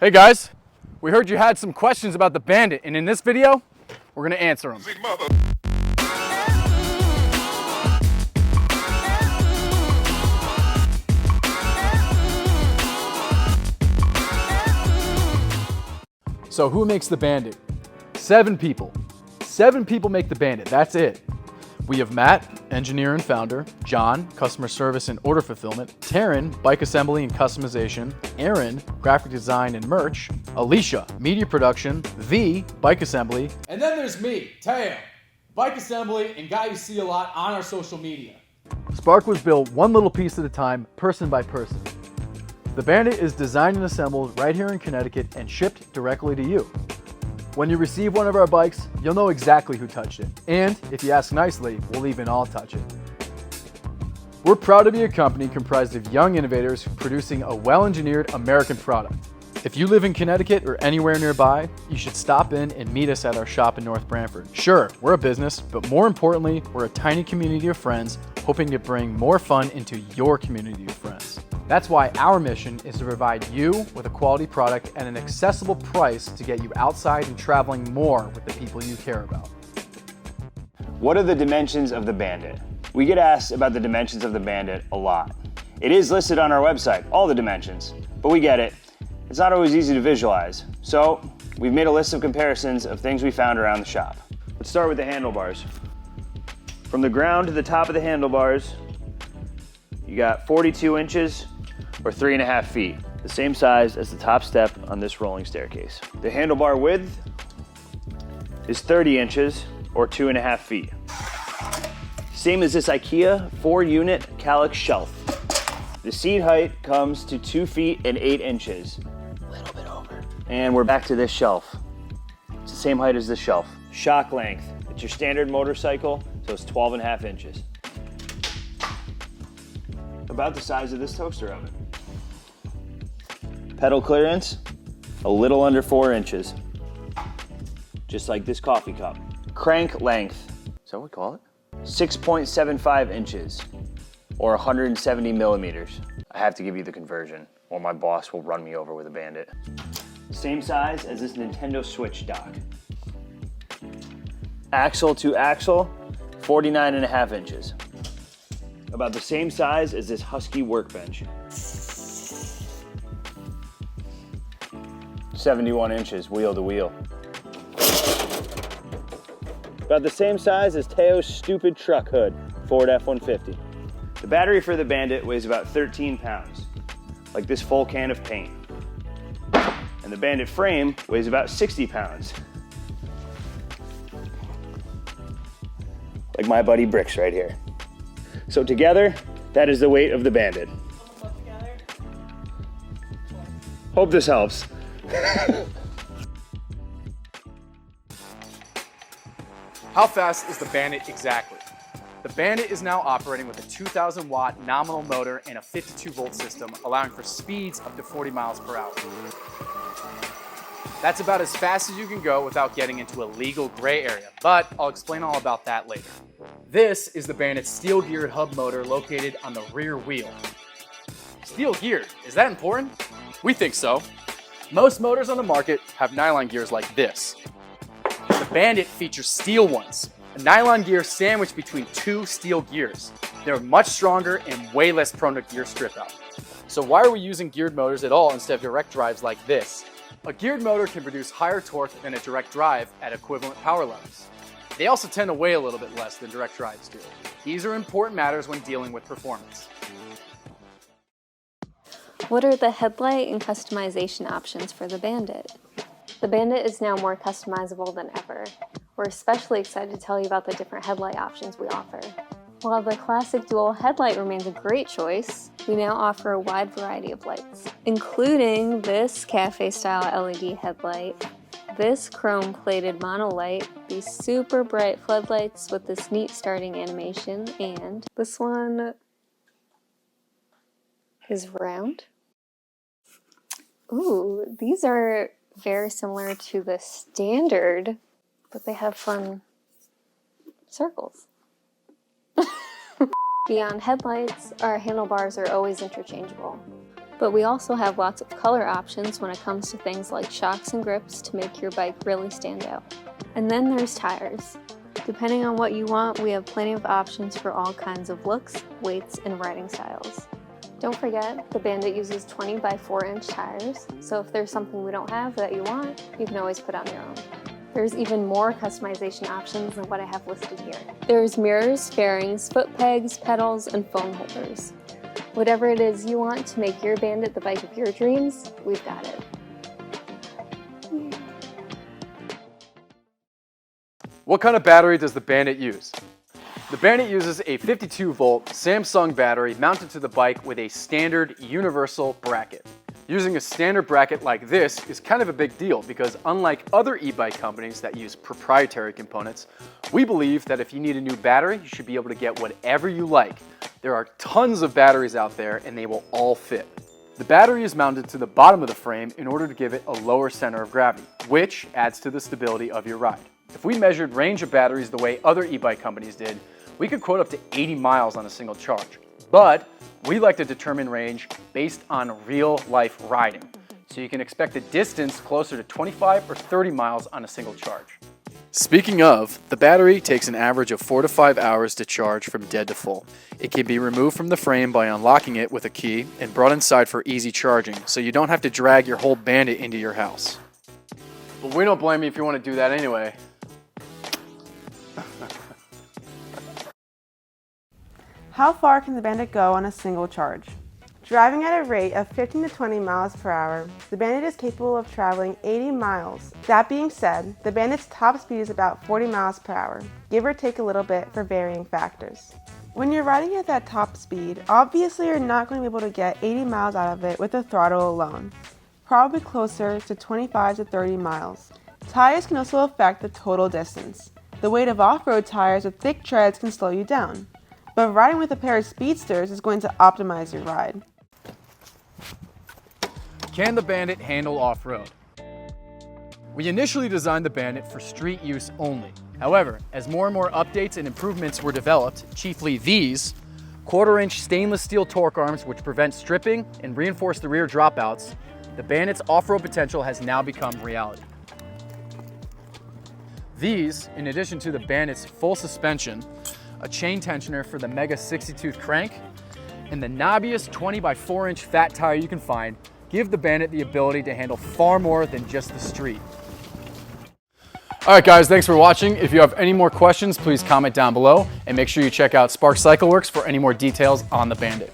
Hey guys, we heard you had some questions about the Bandit, and in this video, we're gonna answer them. So who makes the Bandit? 7 people. 7 people make the Bandit, that's it. We have Matt, engineer and founder, John, customer service and order fulfillment, Taryn, bike assembly and customization, Aaron, graphic design and merch, Alicia, media production, V, bike assembly, and then there's me, Teo, bike assembly and guy you see a lot on our social media. Spark was built one little piece at a time, person by person. The Bandit is designed and assembled right here in Connecticut and shipped directly to you. When you receive one of our bikes, you'll know exactly who touched it. And if you ask nicely, we'll even all touch it. We're proud to be a company comprised of young innovators producing a well-engineered American product. If you live in Connecticut or anywhere nearby, you should stop in and meet us at our shop in North Branford. Sure, we're a business, but more importantly, we're a tiny community of friends hoping to bring more fun into your community of friends. That's why our mission is to provide you with a quality product at an accessible price to get you outside and traveling more with the people you care about. What are the dimensions of the Bandit? We get asked about the dimensions of the Bandit a lot. It is listed on our website, all the dimensions, but we get it. It's not always easy to visualize. So we've made a list of comparisons of things we found around the shop. Let's start with the handlebars. From the ground to the top of the handlebars, you got 42 inches or 3.5 feet, the same size as the top step on this rolling staircase. The handlebar width is 30 inches or 2.5 feet. Same as this IKEA 4-unit calyx shelf. The seat height comes to 2 feet and 8 inches. A little bit over. And we're back to this shelf. It's the same height as this shelf. Shock length, it's your standard motorcycle, so it's 12.5 inches. About the size of this toaster oven. Pedal clearance, a little under 4 inches. Just like this coffee cup. Crank length, is that what we call it? 6.75 inches, or 170 millimeters. I have to give you the conversion, or my boss will run me over with a Bandit. Same size as this Nintendo Switch dock. Axle to axle, 49.5 inches. About the same size as this Husky workbench. 71 inches wheel to wheel. About the same size as Teo's stupid truck hood, Ford F-150. The battery for the Bandit weighs about 13 pounds, like this full can of paint. And the Bandit frame weighs about 60 pounds. Like my buddy Bricks right here. So together, that is the weight of the Bandit. Hope this helps. How fast is the Bandit exactly? The Bandit is now operating with a 2,000 watt nominal motor and a 52 volt system, allowing for speeds up to 40 miles per hour. That's about as fast as you can go without getting into a legal gray area, but I'll explain all about that later. This is the Bandit's steel geared hub motor located on the rear wheel. Steel geared, is that important? We think so. Most motors on the market have nylon gears like this. The Bandit features steel ones, a nylon gear sandwiched between 2 steel gears. They're much stronger and way less prone to gear strip out. So why are we using geared motors at all instead of direct drives like this? A geared motor can produce higher torque than a direct drive at equivalent power levels. They also tend to weigh a little bit less than direct drives do. These are important matters when dealing with performance. What are the headlight and customization options for the Bandit? The Bandit is now more customizable than ever. We're especially excited to tell you about the different headlight options we offer. While the classic dual headlight remains a great choice, we now offer a wide variety of lights, including this cafe-style LED headlight, this chrome-plated monolight, these super bright floodlights with this neat starting animation, and this one is round. Ooh, these are very similar to the standard, but they have fun circles. Beyond headlights, our handlebars are always interchangeable. But we also have lots of color options when it comes to things like shocks and grips to make your bike really stand out. And then there's tires. Depending on what you want, we have plenty of options for all kinds of looks, weights, and riding styles. Don't forget, the Bandit uses 20 by 4-inch tires, so if there's something we don't have that you want, you can always put on your own. There's even more customization options than what I have listed here. There's mirrors, fairings, foot pegs, pedals, and phone holders. Whatever it is you want to make your Bandit the bike of your dreams, we've got it. What kind of battery does the Bandit use? The Bandit uses a 52-volt Samsung battery mounted to the bike with a standard universal bracket. Using a standard bracket like this is kind of a big deal because unlike other e-bike companies that use proprietary components, we believe that if you need a new battery, you should be able to get whatever you like. There are tons of batteries out there and they will all fit. The battery is mounted to the bottom of the frame in order to give it a lower center of gravity, which adds to the stability of your ride. If we measured range of batteries the way other e-bike companies did, we could quote up to 80 miles on a single charge. But we like to determine range based on real life riding. So you can expect a distance closer to 25 or 30 miles on a single charge. Speaking of, the battery takes an average of 4 to 5 hours to charge from dead to full. It can be removed from the frame by unlocking it with a key and brought inside for easy charging, so you don't have to drag your whole Bandit into your house. But we don't blame you if you want to do that anyway. How far can the Bandit go on a single charge? Driving at a rate of 15 to 20 miles per hour, the Bandit is capable of traveling 80 miles. That being said, the Bandit's top speed is about 40 miles per hour, give or take a little bit for varying factors. When you're riding at that top speed, obviously you're not going to be able to get 80 miles out of it with the throttle alone, probably closer to 25 to 30 miles. Tires can also affect the total distance. The weight of off-road tires with thick treads can slow you down. But riding with a pair of speedsters is going to optimize your ride. Can the Bandit handle off-road? We initially designed the Bandit for street use only. However, as more and more updates and improvements were developed, chiefly these, 1/4-inch stainless steel torque arms which prevent stripping and reinforce the rear dropouts, the Bandit's off-road potential has now become reality. These, in addition to the Bandit's full suspension, a chain tensioner for the Mega 60-tooth crank, and the knobbiest 20 by 4-inch fat tire you can find, give the Bandit the ability to handle far more than just the street. All right guys, thanks for watching. If you have any more questions, please comment down below and make sure you check out Spark Cycleworks for any more details on the Bandit.